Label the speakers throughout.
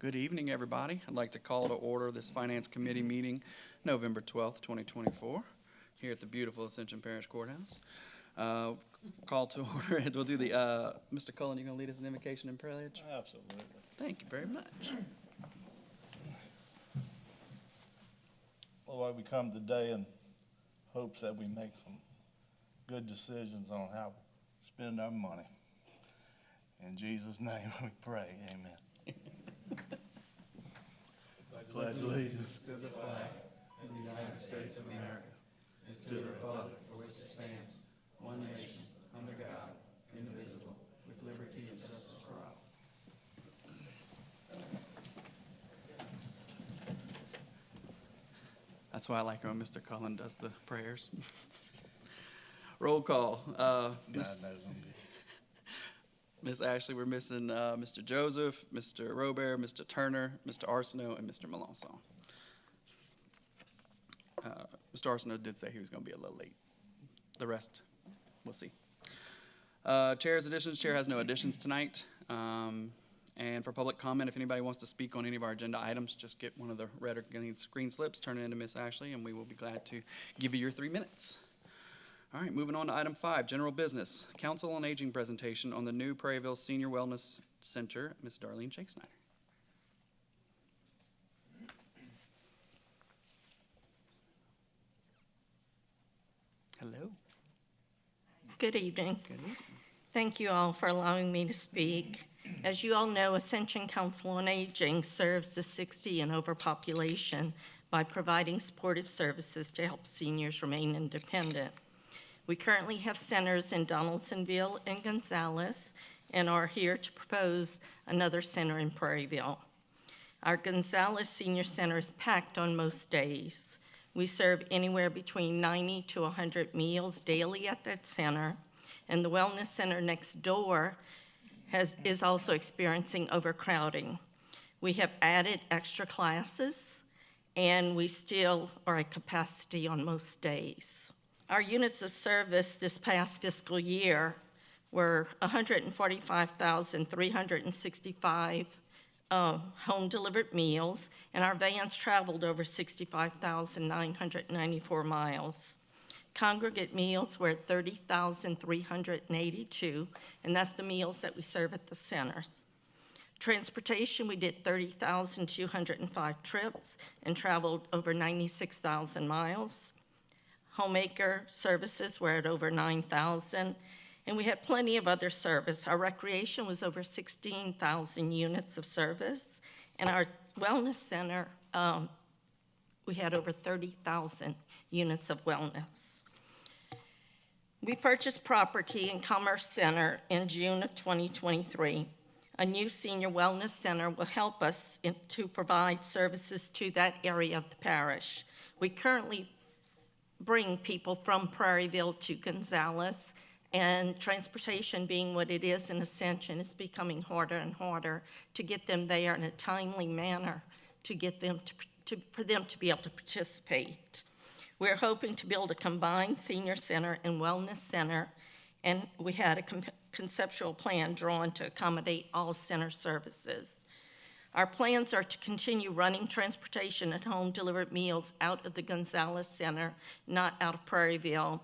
Speaker 1: Good evening, everybody. I'd like to call to order this Finance Committee meeting, November 12th, 2024, here at the beautiful Ascension Parish Courthouse. Call to order, and we'll do the, Mr. Cullen, you going to lead us in invocation and pledge?
Speaker 2: Absolutely.
Speaker 1: Thank you very much.
Speaker 2: Lord, we come today in hopes that we make some good decisions on how we spend our money. In Jesus' name we pray, amen. Pledge allegiance
Speaker 1: To the flag of the United States of America, and to the republic for which it stands, one nation, under God, indivisible, with liberty and justice for all. That's why I like when Mr. Cullen does the prayers. Roll call.
Speaker 2: God knows I'm good.
Speaker 1: Ms. Ashley, we're missing Mr. Joseph, Mr. Robert, Mr. Turner, Mr. Arsenault, and Mr. Melanson. Mr. Arsenault did say he was going to be a little late. The rest, we'll see. Chair's additions. Chair has no additions tonight. And for public comment, if anybody wants to speak on any of our agenda items, just get one of the red or green screen slips, turn it into Ms. Ashley, and we will be glad to give you your 3 minutes. All right, moving on to item 5, general business. Council on Aging presentation on the new Prairieville Senior Wellness Center. Ms. Darlene Shakespeare. Hello.
Speaker 3: Good evening.
Speaker 1: Good evening.
Speaker 3: Thank you all for allowing me to speak. As you all know, Ascension Council on Aging serves the 60 and over population by providing supportive services to help seniors remain independent. We currently have centers in Donaldsonville and Gonzales and are here to propose another center in Prairieville. Our Gonzales Senior Center is packed on most days. We serve anywhere between 90 to 100 meals daily at that center, and the Wellness Center next door is also experiencing overcrowding. We have added extra classes, and we still are at capacity on most days. Our units of service this past fiscal year were 145,365 home-delivered meals, and our vans traveled over 65,994 miles. Congregate meals were at 30,382, and that's the meals that we serve at the centers. Transportation, we did 30,205 trips and traveled over 96,000 miles. Homemaker services were at over 9,000, and we had plenty of other service. Our recreation was over 16,000 units of service, and our wellness center, we had over 30,000 units of wellness. We purchased property in Commerce Center in June of 2023. A new senior wellness center will help us to provide services to that area of the parish. We currently bring people from Prairieville to Gonzales, and transportation being what it is in Ascension, is becoming harder and harder to get them there in a timely manner to get them for them to be able to participate. We're hoping to build a combined senior center and wellness center, and we had a conceptual plan drawn to accommodate all center services. Our plans are to continue running transportation and home-delivered meals out of the Gonzales Center, not out of Prairieville,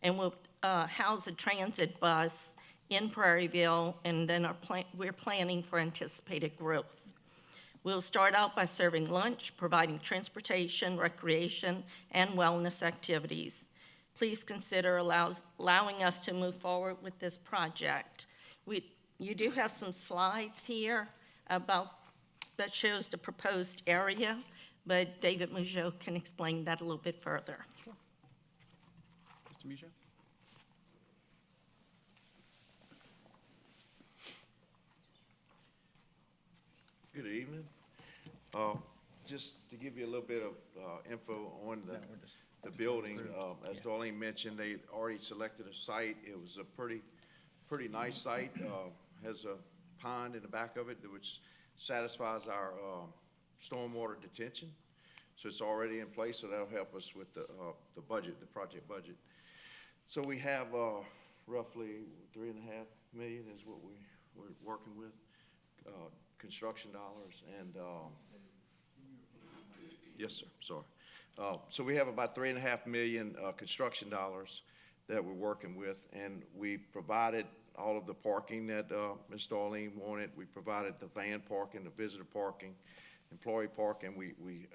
Speaker 3: and we'll house a transit bus in Prairieville, and then we're planning for anticipated growth. We'll start out by serving lunch, providing transportation, recreation, and wellness activities. Please consider allowing us to move forward with this project. You do have some slides here that shows the proposed area, but David Mougeot can explain that a little bit further.
Speaker 1: Sure. Mr. Mougeot?
Speaker 4: Good evening. Just to give you a little bit of info on the building, as Darlene mentioned, they already selected a site. It was a pretty nice site. Has a pond in the back of it, which satisfies our stormwater detention. So it's already in place, so that'll help us with the budget, the project budget. So we have roughly $3.5 million is what we're working with. construction dollars, and, yes, sir, sorry. So we have about 3.5 million, construction dollars that we're working with, and we provided all of the parking that, Ms. Darlene wanted. We provided the van parking, the visitor parking, employee parking. We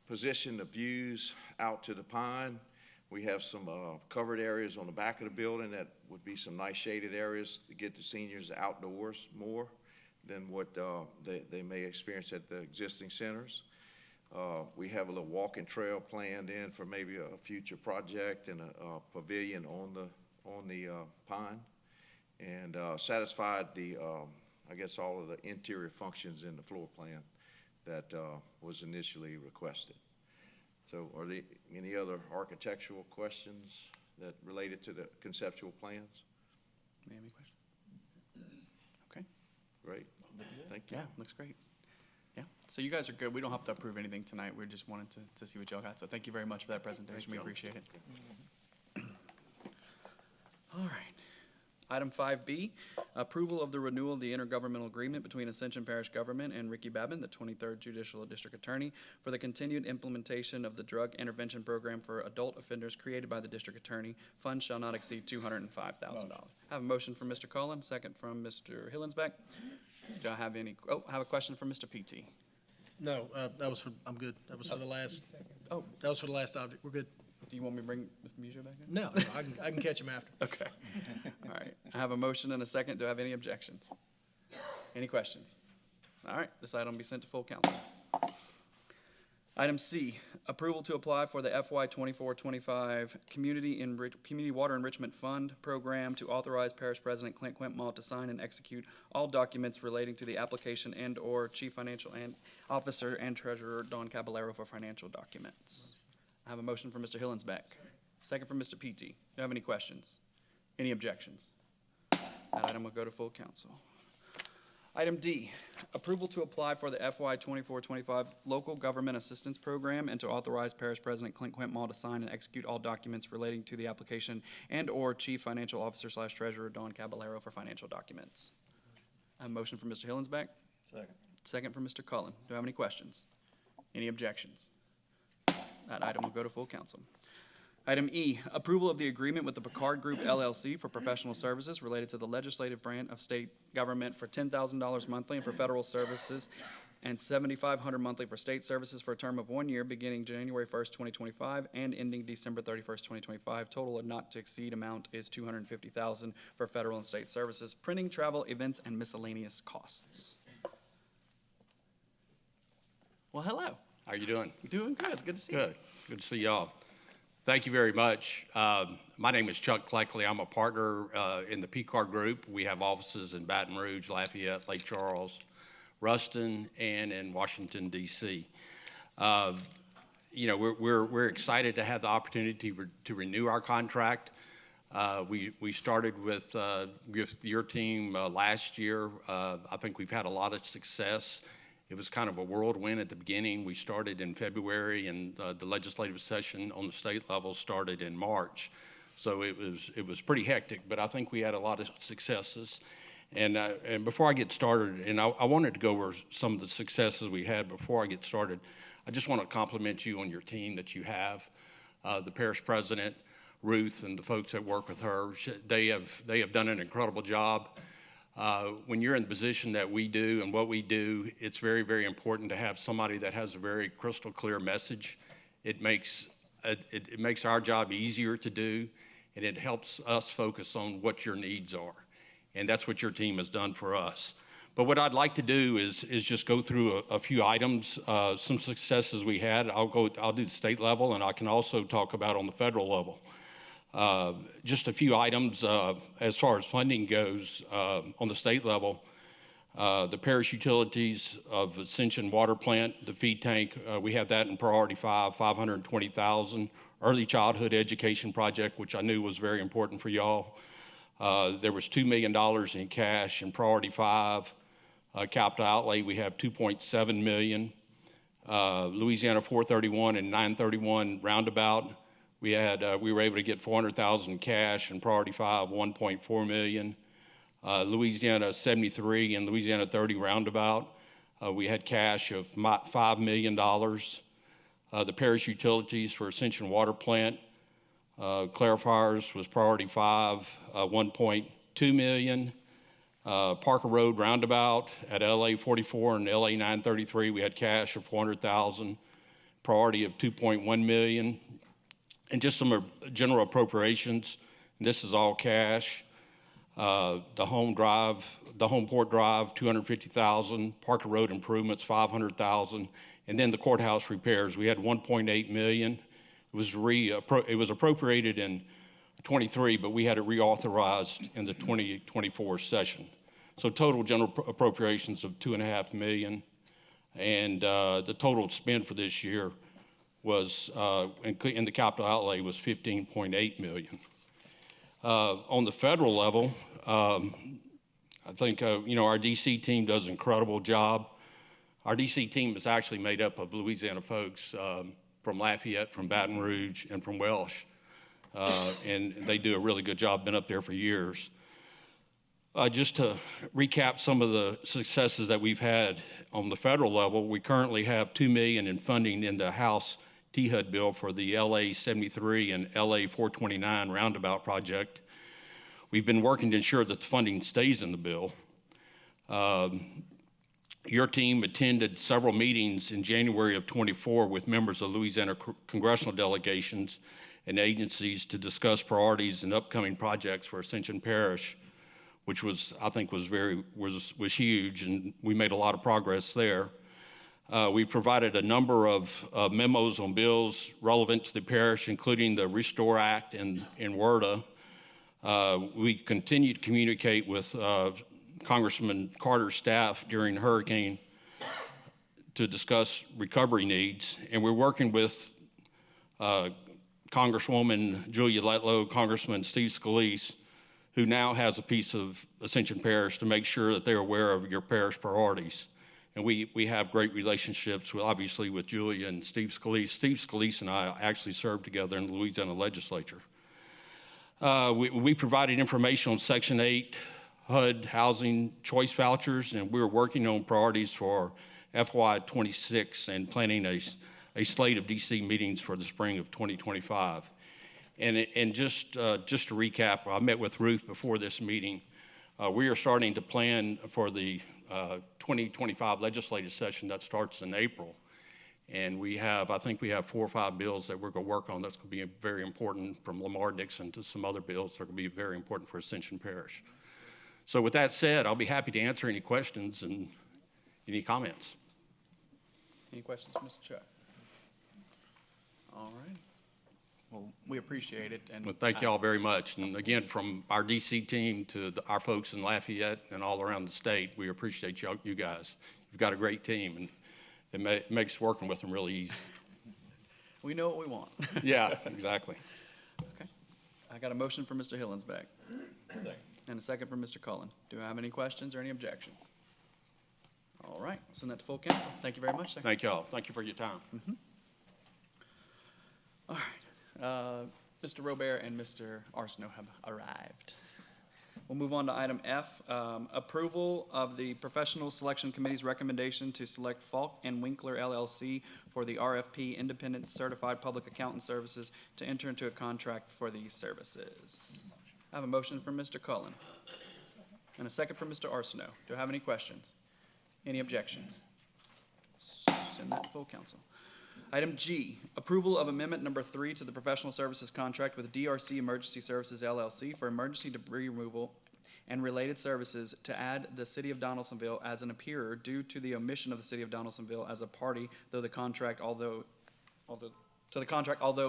Speaker 4: positioned the views out to the pine. We have some covered areas on the back of the building that would be some nice shaded areas to get the seniors outdoors more than what they may experience at the existing centers. We have a little walking trail planned in for maybe a future project and a pavilion on the pine, and satisfied the, I guess, all of the interior functions in the floor plan that was initially requested. So are there any other architectural questions that related to the conceptual plans?
Speaker 1: Any questions? Okay,
Speaker 4: Great, thank you.
Speaker 1: yeah, looks great. Yeah, so you guys are good. We don't have to approve anything tonight. We just wanted to see what y'all got. So thank you very much for that presentation. We appreciate it. All right. Item 5B, approval of the renewal of the intergovernmental agreement between Ascension Parish Government and Ricky Babin, the 23rd Judicial District Attorney, for the continued implementation of the drug intervention program for adult offenders created by the District Attorney. Funds shall not exceed $205,000. I have a motion from Mr. Cullen, second from Mr. Hillensback. Do I have any, I have a question from Mr. PT.
Speaker 5: No, that was for, I'm good. That was for the last,
Speaker 1: Oh,
Speaker 5: that was for the last object. We're good.
Speaker 1: do you want me to bring Mr. Mujo back in?
Speaker 5: No, I can catch him after.
Speaker 1: Okay. All right. I have a motion and a second. Do I have any objections? Any questions? All right. This item will be sent to full council. Item C, approval to apply for the FY 24-25 Community Water Enrichment Fund Program to authorize Parish President Clint Quintmall to sign and execute all documents relating to the application and/or Chief Financial Officer and Treasurer Don Caballero for financial documents. I have a motion from Mr. Hillensback, second from Mr. PT. Do you have any questions? Any objections? That item will go to full council. Item D, approval to apply for the FY 24-25 Local Government Assistance Program and to authorize Parish President Clint Quintmall to sign and execute all documents relating to the application and/or Chief Financial Officer / Treasurer Don Caballero for financial documents. I have a motion from Mr. Hillensback,
Speaker 2: Second.
Speaker 1: second from Mr. Cullen. Do I have any questions? Any objections? That item will go to full council. Item E, approval of the agreement with the Picard Group LLC for professional services related to the legislative branch of state government for $10,000 monthly and for federal services and $7,500 monthly for state services for a term of 1 year beginning January 1st, 2025 and ending December 31st, 2025. Total not to exceed amount is $250,000 for federal and state services, printing, travel, events, and miscellaneous costs. Well, hello.
Speaker 6: How are you doing?
Speaker 1: Doing good. It's good to see you.
Speaker 6: Good. Good to see y'all. Thank you very much. My name is Chuck Cleckley. I'm a partner in the Picard Group. We have offices in Baton Rouge, Lafayette, Lake Charles, Ruston, and in Washington, D.C. You know, we're excited to have the opportunity to renew our contract. We started with your team last year. I think we've had a lot of success. It was kind of a whirlwind at the beginning. We started in February, and the legislative session on the state level started in March. So it was pretty hectic, but I think we had a lot of successes. And before I get started, and I wanted to go over some of the successes we had before I get started. I just want to compliment you on your team that you have, the parish president, Ruth, and the folks that work with her. They have done an incredible job. When you're in the position that we do and what we do, it's very, very important to have somebody that has a very crystal clear message. It makes our job easier to do, and it helps us focus on what your needs are. And that's what your team has done for us. But what I'd like to do is just go through a few items, some successes we had. I'll do the state level, and I can also talk about on the federal level. Just a few items as far as funding goes on the state level. The parish utilities of Ascension Water Plant, the feed tank, we have that in priority 5, $520,000. Early childhood education project, which I knew was very important for y'all. There was $2 million in cash in priority 5. Capital outlay, we have $2.7 million. Louisiana 431 and 931 roundabout. We were able to get $400,000 cash in priority 5, $1.4 million. Louisiana 73 and Louisiana 30 roundabout. We had cash of $5 million. The parish utilities for Ascension Water Plant, clarifiers was priority 5, 1.2 million. Parker Road roundabout at LA 44 and LA 933, we had cash of 400,000, priority of 2.1 million. And just some general appropriations, and this is all cash. The Homeport Drive, 250,000, Parker Road improvements, 500,000, and then the courthouse repairs, we had 1.8 million. It was appropriated in 23, but we had it reauthorized in the 2024 session. So total general appropriations of 2.5 million, and the total spend for this year was, in the capital outlay, was 15.8 million. On the federal level, I think, our DC team does an incredible job. Our DC team is actually made up of Louisiana folks from Lafayette, from Baton Rouge, and from Welsh. And they do a really good job, been up there for years. Just to recap some of the successes that we've had on the federal level, we currently have $2 million in funding in the House THUD bill for the LA 73 and LA 429 roundabout project. We've been working to ensure that the funding stays in the bill. Your team attended several meetings in January of 24 with members of Louisiana congressional delegations and agencies to discuss priorities and upcoming projects for Ascension Parish, which I think was huge, and we made a lot of progress there. We provided a number of memos on bills relevant to the parish, including the Restore Act and WRDA. We continue to communicate with Congressman Carter's staff during hurricane to discuss recovery needs, and we're working with Congresswoman Julia Letlow, Congressman Steve Scalise, who now has a piece of Ascension Parish, to make sure that they're aware of your parish priorities. And we have great relationships, obviously, with Julia and Steve Scalise. Steve Scalise and I actually served together in the Louisiana legislature. We provided information on Section 8 HUD housing choice vouchers, and we're working on priorities for FY26 and planning a slate of DC meetings for the spring of 2025. And just to recap, I met with Ruth before this meeting. We are starting to plan for the 2025 legislative session that starts in April. And I think we have 4 or 5 bills that we're going to work on that's going to be very important, from Lamar Dixon to some other bills that are going to be very important for Ascension Parish. So with that said, I'll be happy to answer any questions and any comments.
Speaker 1: Any questions, Mr. Chuck? All right. Well, we appreciate it. And
Speaker 6: Well, thank you all very much. And again, from our DC team to our folks in Lafayette and all around the state, we appreciate you guys. You've got a great team, and it makes working with them really easy.
Speaker 1: We know what we want.
Speaker 6: Yeah, exactly.
Speaker 1: Okay. I got a motion for Mr. Hillensback. And a second from Mr. Cullen. Do I have any questions or any objections? All right, send that to full council. Thank you very much, sir.
Speaker 6: Thank you all. Thank you for your time.
Speaker 1: All right, Mr. Robert and Mr. Arsenault have arrived. We'll move on to item F, approval of the Professional Selection Committee's recommendation to select Falk and Winkler LLC for the RFP Independent Certified Public Accountant Services to enter into a contract for these services. I have a motion from Mr. Cullen and a second from Mr. Arsenault. Do I have any questions? Any objections? Send that to full council. Item G, approval of amendment number 3 to the professional services contract with DRC Emergency Services LLC for emergency debris removal and related services to add the city of Donaldsonville as an appearer due to the omission of the city of Donaldsonville as a party, though the contract, although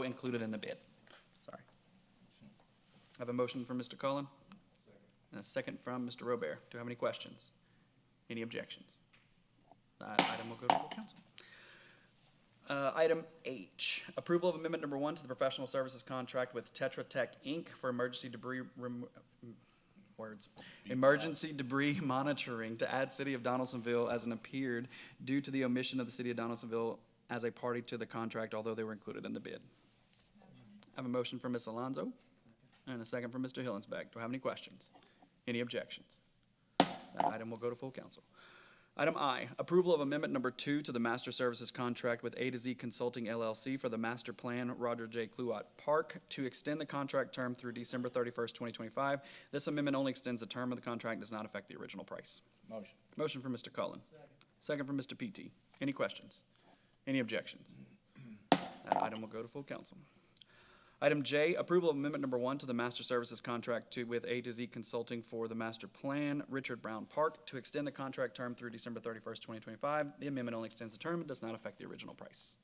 Speaker 1: included in the bid. Sorry. I have a motion from Mr. Cullen and a second from Mr. Robert. Do I have any questions? Any objections? That item will go to full council. Item H, approval of amendment number 1 to the professional services contract with Tetra Tech, Inc. for emergency debris monitoring to add City of Donaldsonville as an appeared due to the omission of the City of Donaldsonville as a party to the contract, although they were included in the bid. I have a motion from Ms. Alonso and a second from Mr. Hillensback. Do I have any questions? Any objections? That item will go to full council. Item I, approval of amendment number 2 to the master services contract with A to Z Consulting LLC for the master plan Roger J. Cluott Park to extend the contract term through December 31st, 2025. This amendment only extends the term of the contract, does not affect the original price.
Speaker 2: Motion.
Speaker 1: Motion from Mr. Cullen. Second from Mr. P.T. Any questions? Any objections? That item will go to full council. Item J, approval of amendment number 1 to the master services contract with A to Z Consulting for the master plan Richard Brown Park to extend the contract term through December 31st, 2025. The amendment only extends the term and does not affect the original price.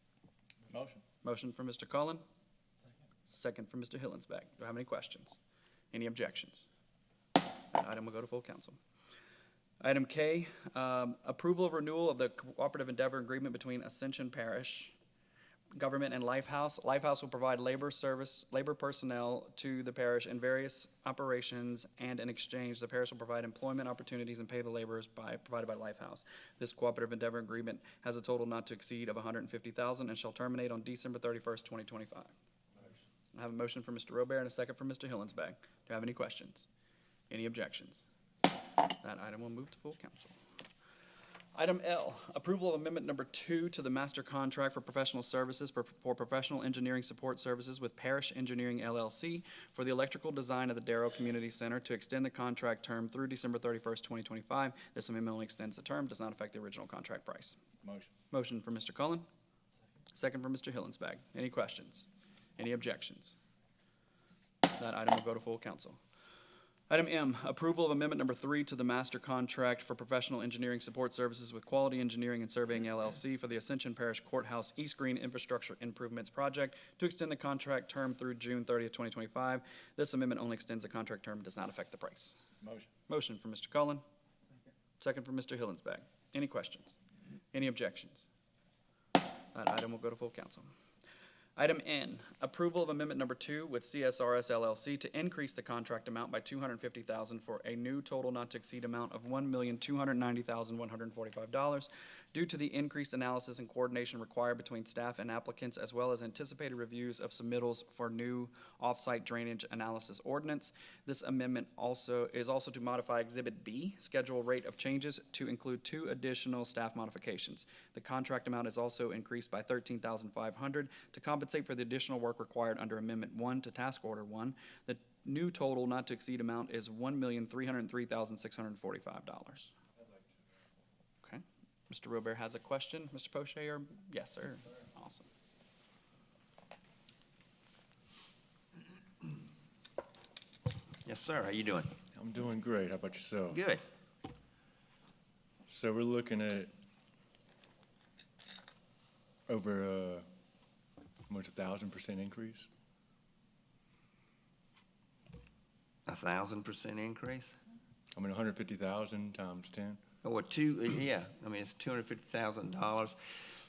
Speaker 2: Motion.
Speaker 1: Motion from Mr. Cullen. Second from Mr. Hillensback. Do I have any questions? Any objections? That item will go to full council. Item K, approval of renewal of the cooperative endeavor agreement between Ascension Parish Government and Lifehouse. Lifehouse will provide labor personnel to the parish in various operations, and in exchange, the parish will provide employment opportunities and pay the laborers provided by Lifehouse. This cooperative endeavor agreement has a total not to exceed of $150,000 and shall terminate on December 31st, 2025. I have a motion from Mr. Robert and a second from Mr. Hillensback. Do I have any questions? Any objections? That item will move to full council. Item L, approval of amendment number 2 to the master contract for professional services for professional engineering support services with Parish Engineering LLC for the electrical design of the Darrow Community Center to extend the contract term through December 31st, 2025. This amendment only extends the term, does not affect the original contract price.
Speaker 2: Motion.
Speaker 1: Motion from Mr. Cullen. Second from Mr. Hillensback. Any questions? Any objections? That item will go to full council. Item M, approval of amendment number 3 to the master contract for professional engineering support services with Quality Engineering and Surveying LLC for the Ascension Parish Courthouse East Green Infrastructure Improvements Project to extend the contract term through June 30th, 2025. This amendment only extends the contract term, does not affect the price.
Speaker 2: Motion.
Speaker 1: Motion from Mr. Cullen. Second from Mr. Hillensback. Any questions? Any objections? That item will go to full council. Item N, approval of amendment number 2 with CSRS LLC to increase the contract amount by $250,000 for a new total not to exceed amount of $1,290,145 due to the increased analysis and coordination required between staff and applicants, as well as anticipated reviews of submittals for new off-site drainage analysis ordinance. This amendment is also to modify Exhibit B, schedule rate of changes, to include 2 additional staff modifications. The contract amount is also increased by $13,500 to compensate for the additional work required under Amendment 1 to Task Order 1. The new total not to exceed amount is $1,303,645. Okay. Mr. Robert has a question. Mr. Poche, or yes, sir. Awesome.
Speaker 7: Yes, sir. How you doing?
Speaker 8: I'm doing great. How about yourself?
Speaker 7: Good.
Speaker 8: So we're looking at over almost 1,000% increase.
Speaker 7: 1,000% increase?
Speaker 8: I mean, 150,000 times 10.
Speaker 7: Or yeah, I mean, it's $250,000.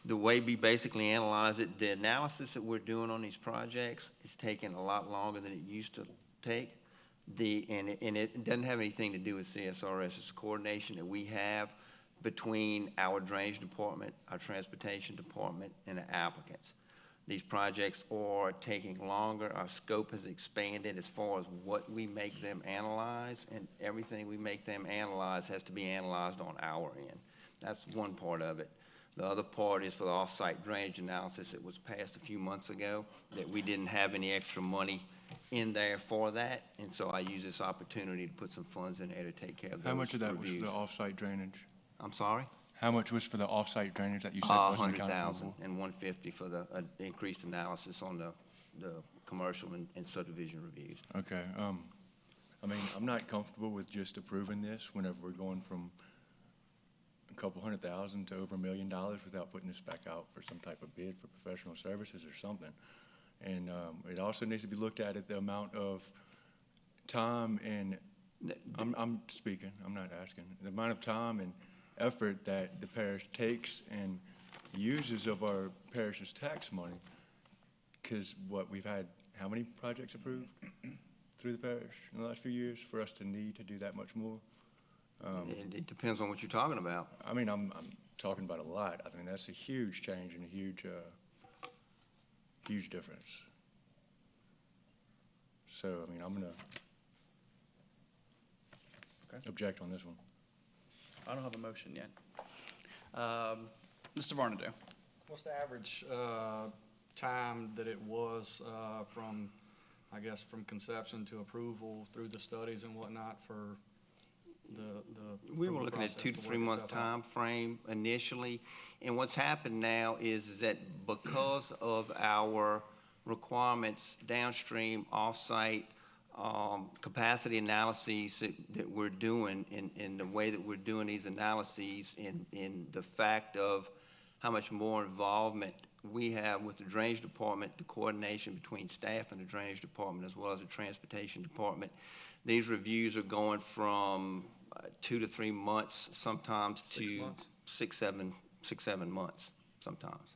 Speaker 7: The way we basically analyze it, the analysis that we're doing on these projects is taking a lot longer than it used to take. And it doesn't have anything to do with CSRS. It's a coordination that we have between our drainage department, our transportation department, and the applicants. These projects are taking longer. Our scope has expanded as far as what we make them analyze, and everything we make them analyze has to be analyzed on our end. That's one part of it. The other part is for the off-site drainage analysis that was passed a few months ago, that we didn't have any extra money in there for that, and so I use this opportunity to put some funds in there to take care of those
Speaker 8: How much of that was
Speaker 7: reviews.
Speaker 8: for the off-site drainage?
Speaker 7: I'm sorry?
Speaker 8: How much was for the off-site drainage that you said wasn't accounted
Speaker 7: 100,000
Speaker 8: for?
Speaker 7: and 150 for the increased analysis on the commercial and subdivision reviews.
Speaker 8: Okay. I mean, I'm not comfortable with just approving this whenever we're going from a couple $100,000 to over $1 million without putting this back out for some type of bid for professional services or something. And it also needs to be looked at the amount of time and, I'm speaking, I'm not asking, the amount of time and effort that the parish takes and uses of our parish's tax money. Because we've had, how many projects approved through the parish in the last few years for us to need to do that much more?
Speaker 7: It depends on what you're talking about.
Speaker 8: I mean, I'm talking about a lot. I mean, that's a huge change and a huge difference. So, I mean, I'm gonna
Speaker 1: Okay.
Speaker 8: object on this one.
Speaker 1: I don't have a motion yet. Mr. Varnado.
Speaker 9: What's the average time that it was from, I guess, from conception to approval through the studies and whatnot for the
Speaker 7: We were
Speaker 9: approval
Speaker 7: looking at
Speaker 9: process
Speaker 7: 2 to
Speaker 9: to
Speaker 7: 3
Speaker 9: work
Speaker 7: month
Speaker 9: itself out?
Speaker 7: time frame initially. And what's happened now is that because of our requirements downstream, off-site, capacity analyses that we're doing, in the way that we're doing these analyses, in the fact of how much more involvement we have with the Drainage Department, the coordination between staff and the Drainage Department, as well as the Transportation Department. These reviews are going from 2 to 3 months, sometimes
Speaker 9: 6
Speaker 7: to
Speaker 9: months?
Speaker 7: 6-7 months, sometimes.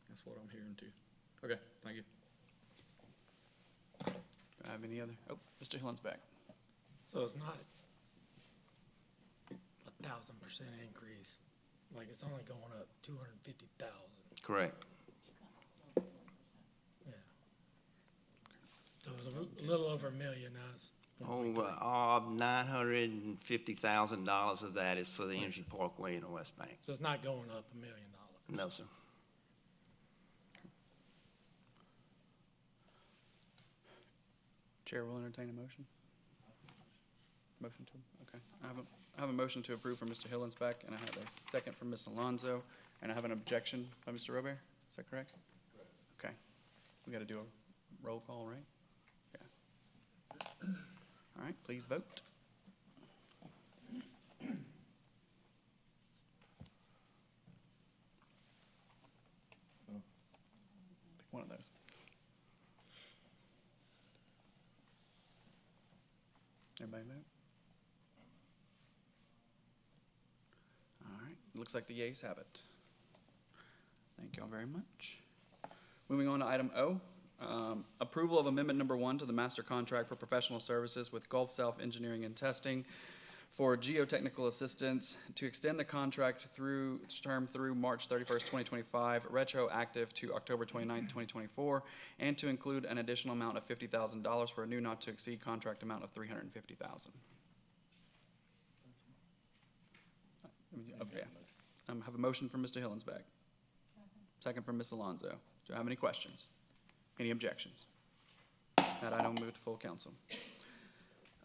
Speaker 9: That's what I'm hearing too. Okay, thank you.
Speaker 1: Do I have any other? Oh, Mr. Hillensback.
Speaker 10: So it's not 1,000% increase, like it's only going up 250,000,
Speaker 7: Correct.
Speaker 10: yeah. So it was a little over $1 million, now it's
Speaker 7: $950,000 of that is for the Energy Parkway in the West Bank.
Speaker 10: So it's not going up $1 million.
Speaker 7: No, sir.
Speaker 1: Chair will entertain a motion. Motion to, okay. I have a motion to approve from Mr. Hillensback, and I have a second from Ms. Alonso, and I have an objection by Mr. Robert. Is that correct? Okay. We got to do a roll call, right? Yeah. All right, please vote. Pick one of those. Everybody vote? All right, looks like the yeas have it. Thank y'all very much. Moving on to item O, approval of amendment number 1 to the master contract for professional services with Gulf South Engineering and Testing for geotechnical assistance to extend the contract term through March 31st, 2025, retroactive to October 29th, 2024, and to include an additional amount of $50,000 for a new not-to-exceed contract amount of $350,000. Okay. Have a motion from Mr. Hillensback. Second from Ms. Alonso. Do I have any questions? Any objections? That item will move to full council.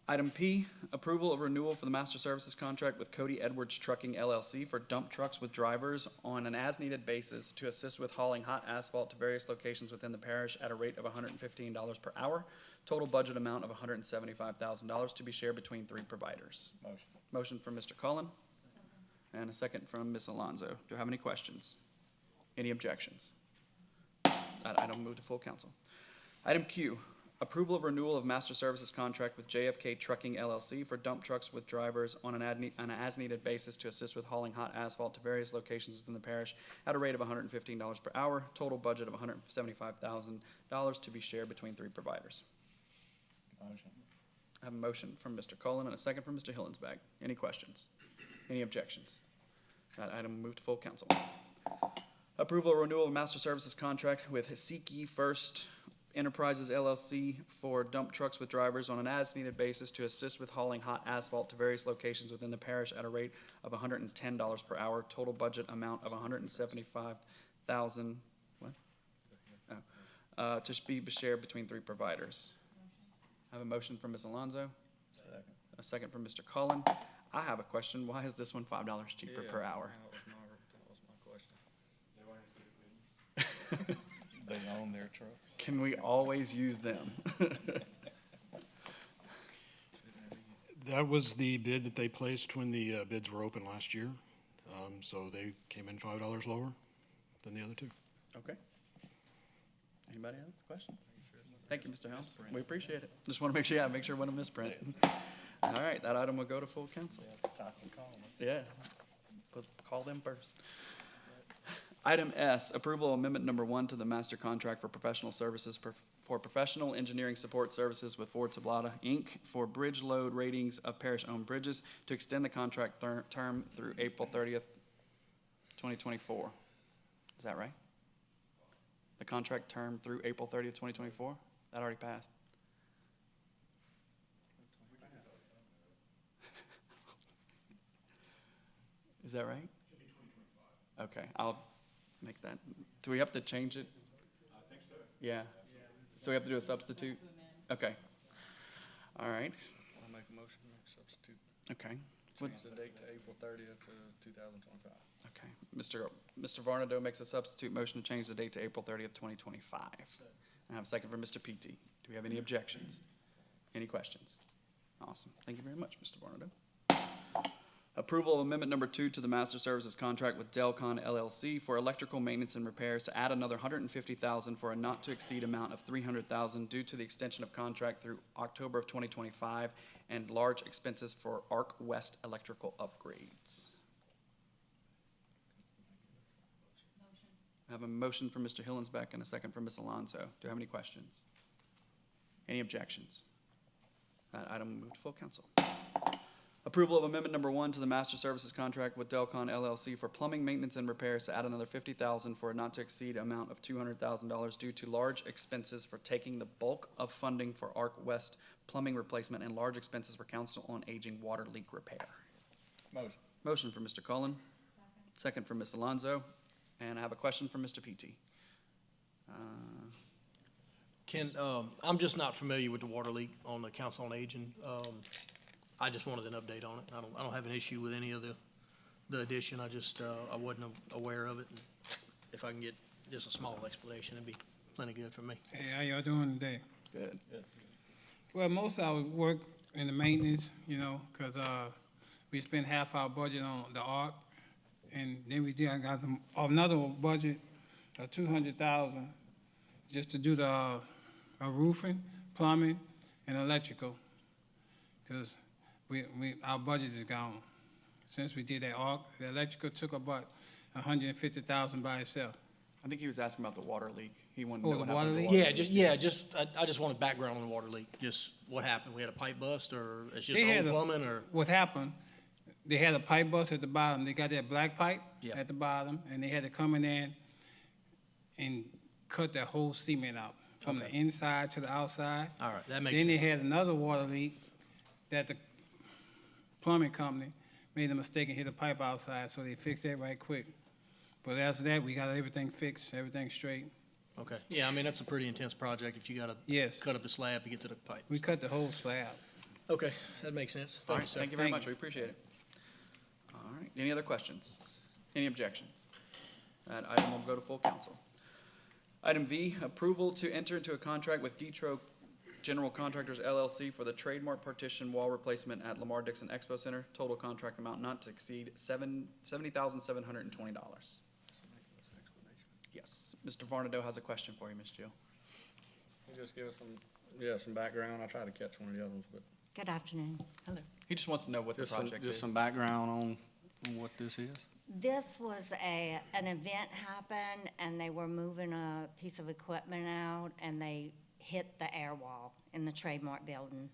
Speaker 1: Item P, approval of renewal for the master services contract with Cody Edwards Trucking LLC for dump trucks with drivers on an as-needed basis to assist with hauling hot asphalt to various locations within the parish at a rate of $115 per hour. Total budget amount of $175,000 to be shared between 3 providers.
Speaker 2: Motion.
Speaker 1: Motion from Mr. Cullen and a second from Ms. Alonso. Do I have any questions? Any objections? That item will move to full council. Item Q, approval of renewal of master services contract with JFK Trucking LLC for dump trucks with drivers on an as-needed basis to assist with hauling hot asphalt to various locations within the parish at a rate of $115 per hour. Total budget of $175,000 to be shared between 3 providers.
Speaker 2: Motion.
Speaker 1: I have a motion from Mr. Cullen and a second from Mr. Hillensback. Any questions? Any objections? That item will move to full council. Approval of renewal of master services contract with Haseki First Enterprises LLC for dump trucks with drivers on an as-needed basis to assist with hauling hot asphalt to various locations within the parish at a rate of $110 per hour. Total budget amount of $175,000. What? Oh. To be shared between 3 providers. I have a motion from Ms. Alonso.
Speaker 2: Second.
Speaker 1: A second from Mr. Cullen. I have a question. Why is this one $5 cheaper per hour?
Speaker 9: That was my question.
Speaker 2: They own their trucks.
Speaker 1: Can we always use them?
Speaker 11: That was the bid that they placed when the bids were open last year. So they came in $5 lower than the other 2.
Speaker 1: Okay. Anybody else? Questions? Thank you, Mr. Helms. We appreciate it. Just want to make sure one of misprint. All right, that item will go to full council.
Speaker 2: Top and column.
Speaker 1: Yeah. Call them first. Item S, approval of amendment number 1 to the master contract for professional services for professional engineering support services with Ford Tablada, Inc. for bridge load ratings of parish-owned bridges to extend the contract term through April 30th, 2024. Is that right? The contract term through April 30th, 2024? That already passed. Is that right? Okay, I'll make that. Do we have to change it? I think so. Yeah. So we have to do a substitute? Okay. All right,
Speaker 9: I'll make a motion to make a substitute.
Speaker 1: okay. What-
Speaker 9: Change the date to April 30th to 2025.
Speaker 1: Okay, Mr. Varnado makes a substitute motion to change the date to April 30th, 2025. I have a second for Mr. PT. Do we have any objections? Any questions? Awesome, thank you very much, Mr. Varnado. Approval of amendment number 2 to the master services contract with Delcon LLC for electrical maintenance and repairs to add another $150,000 for a not-to-exceed amount of $300,000 due to the extension of contract through October of 2025 and large expenses for Arc West electrical upgrades. I have a motion from Mr. Hillensbeck and a second from Ms. Alonso. Do I have any questions? Any objections? That item will move to full council. Approval of amendment number 1 to the master services contract with Delcon LLC for plumbing maintenance and repairs to add another $50,000 for a not-to-exceed amount of $200,000 due to large expenses for taking the bulk of funding for Arc West plumbing replacement and large expenses for Council on Aging water leak repair.
Speaker 5: Motion.
Speaker 1: Motion from Mr. Cullen. Second from Ms. Alonso. And I have a question from Mr. PT.
Speaker 5: Ken, I'm just not familiar with the water leak on the Council on Aging. I just wanted an update on it. I don't have an issue with any of the addition. I just, I wasn't aware of it. And if I can get just a small explanation, it'd be plenty good for me.
Speaker 12: Hey, how y'all doing today?
Speaker 1: Good.
Speaker 12: Well, most of our work in the maintenance, you know, 'cause we spent half our budget on the ARC, and then I got another budget of $200,000 just to do the roofing, plumbing, and electrical. 'Cause our budget is gone. Since we did that ARC, the electrical took about $150,000 by itself.
Speaker 1: I think he was asking about the water leak. He wanted to
Speaker 12: Oh,
Speaker 1: know
Speaker 12: the
Speaker 1: what happened
Speaker 12: water
Speaker 1: to
Speaker 12: leak?
Speaker 5: I just wanted background on the water leak. Just what happened? We had a pipe bust, or it's just
Speaker 12: They had
Speaker 5: old plumbing, or?
Speaker 12: What happened, they had a pipe bust at the bottom. They got that black pipe
Speaker 5: Yeah.
Speaker 12: at the bottom, and they had to come in there and cut that whole cement out from the
Speaker 5: Okay.
Speaker 12: inside to the outside.
Speaker 5: All right, that makes
Speaker 12: Then they
Speaker 5: sense.
Speaker 12: had another water leak that the plumbing company made a mistake and hit the pipe outside, so they fixed that right quick. But after that, we got everything fixed, everything straight.
Speaker 5: Okay, yeah, I mean, that's a pretty intense project if you gotta
Speaker 12: Yes,
Speaker 5: cut up the slab to get to the pipe.
Speaker 12: we cut the whole slab.
Speaker 5: Okay, that makes sense.
Speaker 1: All
Speaker 5: Thank you,
Speaker 1: right,
Speaker 5: sir.
Speaker 1: thank you very
Speaker 12: Thank
Speaker 1: much, we appreciate it. All right, any other questions? Any objections? That item will go to full council. Item V, approval to enter into a contract with Detro General Contractors LLC for the trademark partition wall replacement at Lamar Dixon Expo Center. Total contract amount not to exceed $70,720. Yes, Mr. Varnado has a question for you, Ms. Jill.
Speaker 9: Can you just give us some background? I tried to catch one of the others, but
Speaker 3: Good afternoon. Hello.
Speaker 1: He just wants to know what the project is.
Speaker 9: just some background on what this is.
Speaker 3: This was an event happened, and they were moving a piece of equipment out, and they hit the air wall in the trademark building.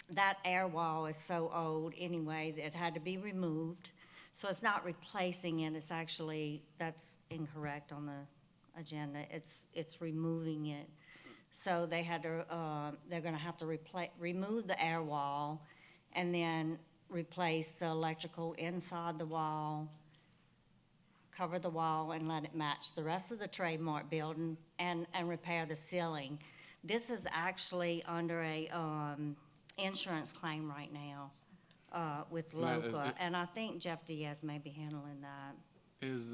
Speaker 3: That air wall is so old anyway that it had to be removed. So it's not replacing it, it's actually, that's incorrect on the agenda. It's removing it. So they had to, they're gonna have to remove the air wall and then replace the electrical inside the wall, cover the wall and let it match the rest of the trademark building and repair the ceiling. This is actually under a, insurance claim right now, with
Speaker 9: Now, is
Speaker 3: LOCA,
Speaker 9: it-
Speaker 3: and I think Jeff Diaz may be handling that.
Speaker 9: Is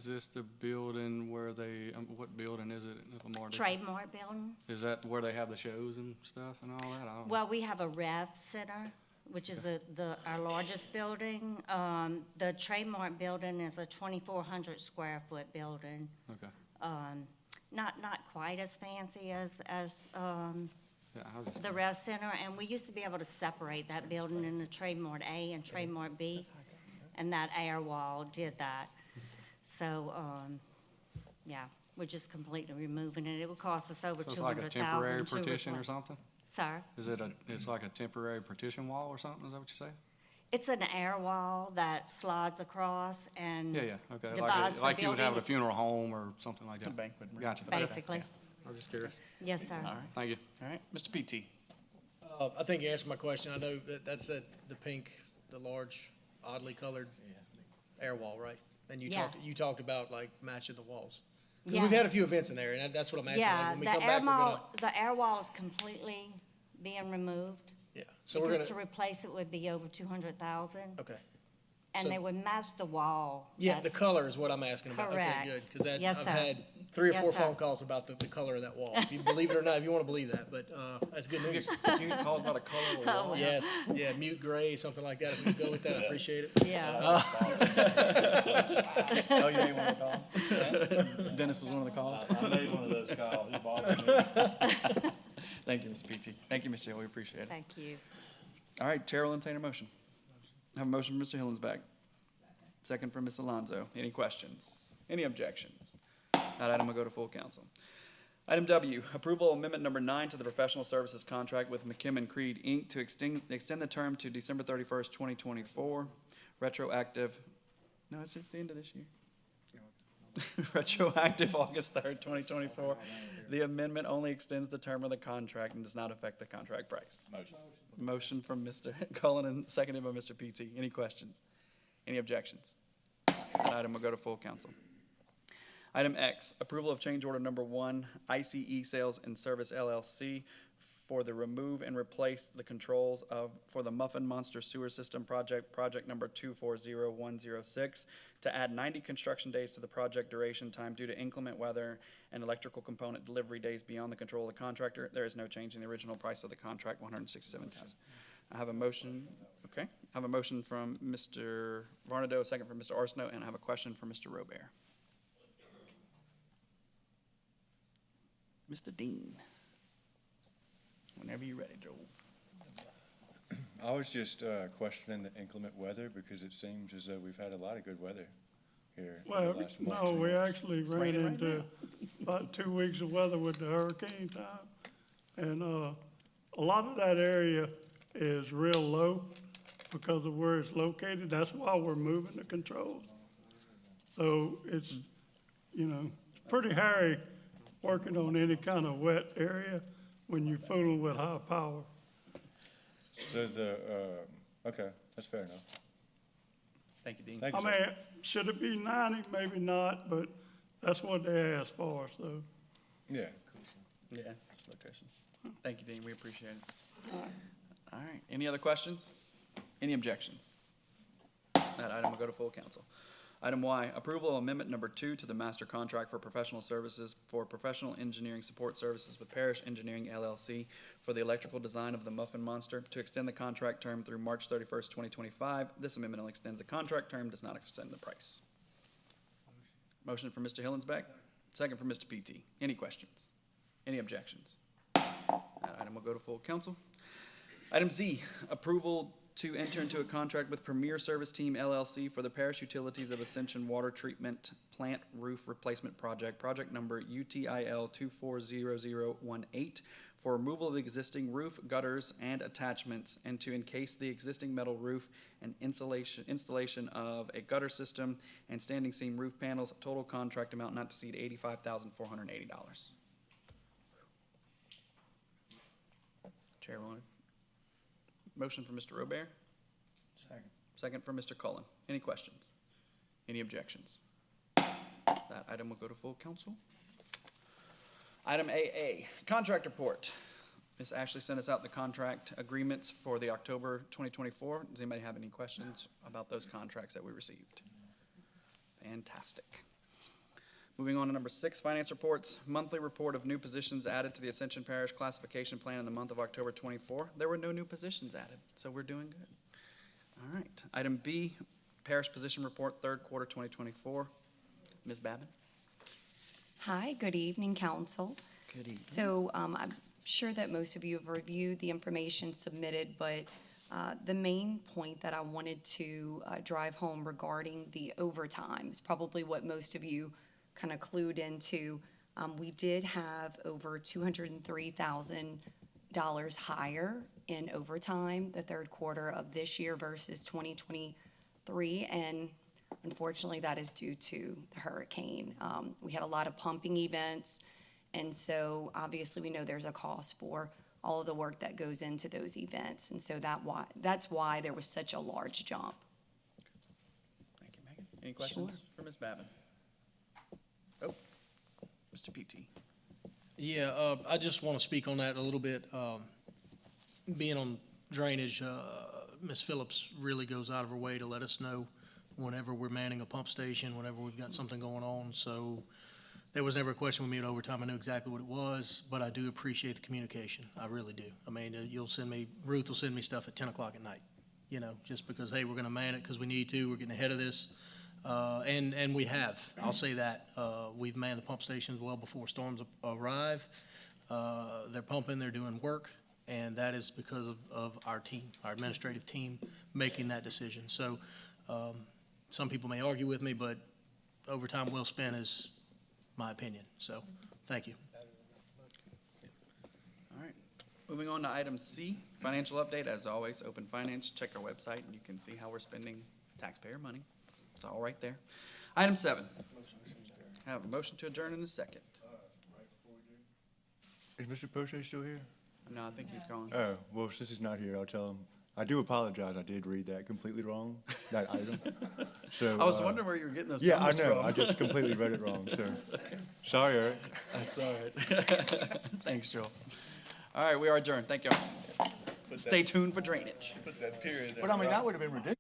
Speaker 9: this the building where they, what building is it at Lamar Dixon?
Speaker 3: Trademark building?
Speaker 9: Is that where they have the shows and stuff and all that? I don't know.
Speaker 3: Well, we have a Rev Center, which is our largest building. The trademark building is a 2,400 square foot building.
Speaker 9: Okay.
Speaker 3: Not quite as fancy as
Speaker 9: Yeah, I was just.
Speaker 3: the Rev Center, and we used to be able to separate that building into Trademark A and Trademark B, and that air wall did that. So, yeah, we're just completely removing it. It would cost us over
Speaker 9: So it's
Speaker 3: $200,000
Speaker 9: like a temporary
Speaker 3: to
Speaker 9: partition or
Speaker 3: replace-
Speaker 9: something?
Speaker 3: Sir?
Speaker 9: It's like a temporary partition wall or something? Is that what you say?
Speaker 3: It's an air wall that slides across and
Speaker 9: Yeah, okay.
Speaker 3: divides the
Speaker 9: Like you would have at a
Speaker 3: building.
Speaker 9: funeral home or something like that.
Speaker 1: A banquet room.
Speaker 9: Gotcha.
Speaker 3: Basically.
Speaker 9: I was just curious.
Speaker 3: Yes, sir.
Speaker 1: All right,
Speaker 9: Thank you.
Speaker 1: all right, Mr. PT.
Speaker 5: I think you answered my question. I know that's the pink, the large oddly colored air wall, right? And
Speaker 13: Yes.
Speaker 5: you talked about like matching the walls. Because we've had a few events in there, and that's what I'm asking. Like,
Speaker 13: Yeah,
Speaker 5: when we
Speaker 13: the
Speaker 5: come
Speaker 13: air
Speaker 5: back, we're gonna,
Speaker 13: wall, the air wall is completely being removed.
Speaker 5: yeah, so we're
Speaker 13: Because to
Speaker 5: gonna,
Speaker 13: replace it would be over 200,000,
Speaker 5: okay.
Speaker 13: and
Speaker 5: so-
Speaker 13: they would match the wall.
Speaker 5: Yeah, the
Speaker 13: That's-
Speaker 5: color is what I'm asking about. Okay,
Speaker 13: Correct.
Speaker 5: good, because that,
Speaker 13: Yes,
Speaker 5: I've
Speaker 13: sir.
Speaker 5: had 3 or
Speaker 13: Yes,
Speaker 5: 4
Speaker 13: sir.
Speaker 5: phone calls about the color of that wall. If you believe it or not, if you want to believe that, but, that's good news.
Speaker 1: You get calls about a color of a
Speaker 13: Oh,
Speaker 1: wall?
Speaker 5: Yes, yeah, mute gray, something like that. If we could go with that, I appreciate it.
Speaker 13: Yeah,
Speaker 1: Oh, you made one of the calls? Dennis was one of the calls?
Speaker 2: I made one of those calls. He bothered me.
Speaker 1: Thank you, Mr. PT. Thank you, Ms. Jill, we appreciate it.
Speaker 13: thank you.
Speaker 1: All right, Chair will entertain a motion. I have a motion from Mr. Hillensback. Second from Ms. Alonso. Any questions? Any objections? That item will go to full council. Item W, approval amendment number 9 to the professional services contract with McKim & Creed, Inc. to extend the term to December 31st, 2024, retroactive, no, it's at the end of this year. Retroactive August 3rd, 2024. The amendment only extends the term of the contract and does not affect the contract price.
Speaker 2: Motion.
Speaker 1: Motion from Mr. Cullen and seconded by Mr. PT. Any questions? Any objections? That item will go to full council. Item X, approval of change order number 1, ICE Sales and Service LLC for the remove and replace the controls for the Muffin Monster Sewer System Project, project number 240106, to add 90 construction days to the project duration time due to inclement weather and electrical component delivery days beyond the control of the contractor. There is no change in the original price of the contract, $167,000. I have a motion, okay. I have a motion from Mr. Varnado, a second from Mr. Arsenault, and I have a question from Mr. Robert. Mr. Dean. Whenever you're ready, Joel.
Speaker 8: I was just questioning the inclement weather because it seems as though we've had a lot of good weather here. in the
Speaker 14: Well,
Speaker 8: last month,
Speaker 14: no,
Speaker 8: 2
Speaker 14: we
Speaker 8: months.
Speaker 14: actually
Speaker 1: It's
Speaker 14: ran
Speaker 1: raining right
Speaker 14: into about 2 weeks of weather with the hurricane time. And, a lot of that area is real low because of where it's located. That's why we're moving the controls. So it's, it's pretty hairy working on any kind of wet area when you're fooling with high power.
Speaker 8: So okay, that's fair enough.
Speaker 1: Thank you, Dean.
Speaker 8: Thank
Speaker 14: I
Speaker 8: you, sir.
Speaker 14: mean, should it be 90? Maybe not, but that's what they asked for, so.
Speaker 8: Yeah.
Speaker 1: Yeah, just location. Thank you, Dean, we appreciate it. All right, any other questions? Any objections? That item will go to full council. Item Y, approval of amendment number 2 to the master contract for professional services for professional engineering support services with Parish Engineering LLC for the electrical design of the Muffin Monster to extend the contract term through March 31st, 2025. This amendment only extends the contract term, does not extend the price. Motion from Mr. Hillensback, second from Mr. PT. Any questions? Any objections? That item will go to full council. Item Z, approval to enter into a contract with Premier Service Team LLC for the Parish Utilities of Ascension Water Treatment Plant Roof Replacement Project, project number UTIL 240018, for removal of the existing roof, gutters, and attachments, and to encase the existing metal roof and installation of a gutter system and standing seam roof panels. Total contract amount not to exceed $85,480. Chair wanted. Motion from Mr. Robert,
Speaker 2: Second.
Speaker 1: second from Mr. Cullen. Any questions? Any objections? That item will go to full council. Item AA, contract report. Ms. Ashley sent us out the contract agreements for the October 2024. Does anybody have any questions about those contracts that we received? Fantastic. Moving on to number 6, finance reports. Monthly report of new positions added to the Ascension Parish Classification Plan in the month of October 24. There were no new positions added, so we're doing good. All right. Item B, parish position report, third quarter 2024. Ms. Babin?
Speaker 15: Hi, good evening, council.
Speaker 1: Good evening.
Speaker 15: So I'm sure that most of you have reviewed the information submitted, but the main point that I wanted to drive home regarding the overtime is probably what most of you kind of clued into. We did have over $203,000 higher in overtime the third quarter of this year versus 2023, and unfortunately that is due to the hurricane. We had a lot of pumping events, and so obviously we know there's a cost for all of the work that goes into those events, and so that's why there was such a large jump.
Speaker 1: Any questions for Ms. Babin? Oh, Mr. PT.
Speaker 5: Yeah, I just want to speak on that a little bit. Being on drainage, Ms. Phillips really goes out of her way to let us know whenever we're manning a pump station, whenever we've got something going on. So there was never a question with me at overtime. I knew exactly what it was, but I do appreciate the communication. I really do. I mean, Ruth will send me stuff at 10 o'clock at night, you know, just because, hey, we're going to man it because we need to. We're getting ahead of this. And we have, I'll say that. We've manned the pump stations well before storms arrive. They're pumping, they're doing work, and that is because of our team, our administrative team, making that decision. So some people may argue with me, but overtime well spent is my opinion. So, thank you.
Speaker 1: All right. Moving on to item C, financial update. As always, Open Finance. Check our website and you can see how we're spending taxpayer money. It's all right there. Item 7. I have a motion to adjourn in a second.
Speaker 8: Is Mr. Poche still here?
Speaker 1: No, I think he's gone.
Speaker 8: Oh, well, since he's not here, I'll tell him. I do apologize, I did read that completely wrong, that item. So,
Speaker 1: I was wondering where you were getting those
Speaker 8: yeah, I
Speaker 1: numbers
Speaker 8: know,
Speaker 1: from.
Speaker 8: I just completely read it wrong, so. Sorry, Eric.
Speaker 1: That's all right. Thanks, Joel. All right, we are adjourned. Thank y'all. Stay tuned for drainage.
Speaker 2: Put that period there.
Speaker 8: But I mean, that would have been ridiculous.